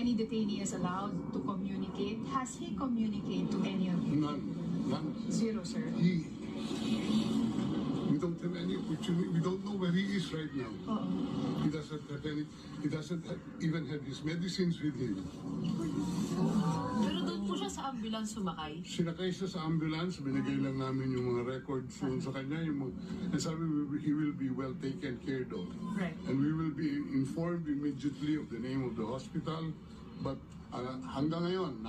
any detainee is allowed to communicate. Has he communicated to any of you? None. Zero, sir. We don't have any opportunity. We don't know where he is right now. He doesn't have any. He doesn't even have his medicines with him. Pero doon po siya sa ambulance sumakay. Sinakay siya sa ambulance, binigay lang namin yung mga records doon sa kanya. And sabi, he will be well taken care of. Right. And we will be informed immediately of the name of the hospital. But hanggang ngayon,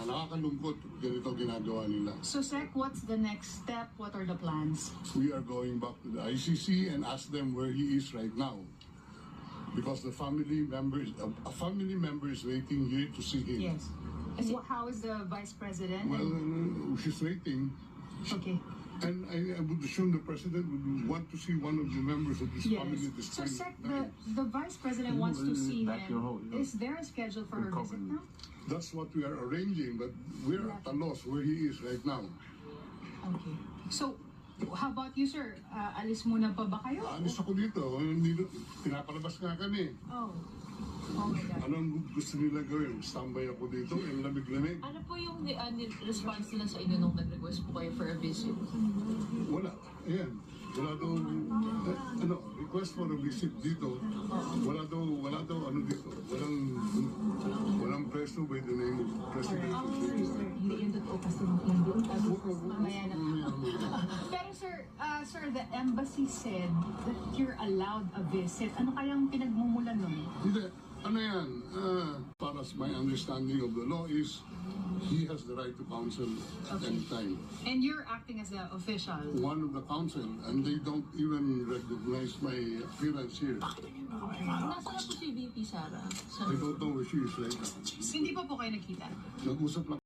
nakakalungkot ganito ginagawa nila. So, Sec, what's the next step? What are the plans? We are going back to the ICC and ask them where he is right now. Because a family member is waiting here to see him. Yes. How is the Vice President? Well, she's waiting. Okay. And I would assume the President would want to see one of the members of his family at this So, time. Sec, the Vice President wants to see him. Is there a schedule for her visit now? That's what we are arranging, but we're at a loss where he is right now. Okay. So, how about you, sir? Alis muna pa ba kayo? Alis ako dito. Pinapalabas nga kami. Oh. Oh my God. Anong gusto nila gawin? Standby ako dito, yung lamig-lamig. Ano po yung response nila sa inyo nung nag-request po kayo for a visit? Wala. Ayan. Wala daw, request for a visit dito. Wala daw, ano dito. Walang preso by the name of President. Hindi yun totoo kasi hindi Mamaya na. Pero sir, the embassy said that you're allowed a visit. Ano kayang pinagmumulan nun? Hindi. Ano yan? Para sa my understanding of the law is, he has the right to counsel at any time. And you're acting as the official. One of the counsel, and they don't even recognize my appearance here. Nasaan na po si VP Sara? I don't know where she is right now. Hindi pa po kayo nakita? Nag-usap lang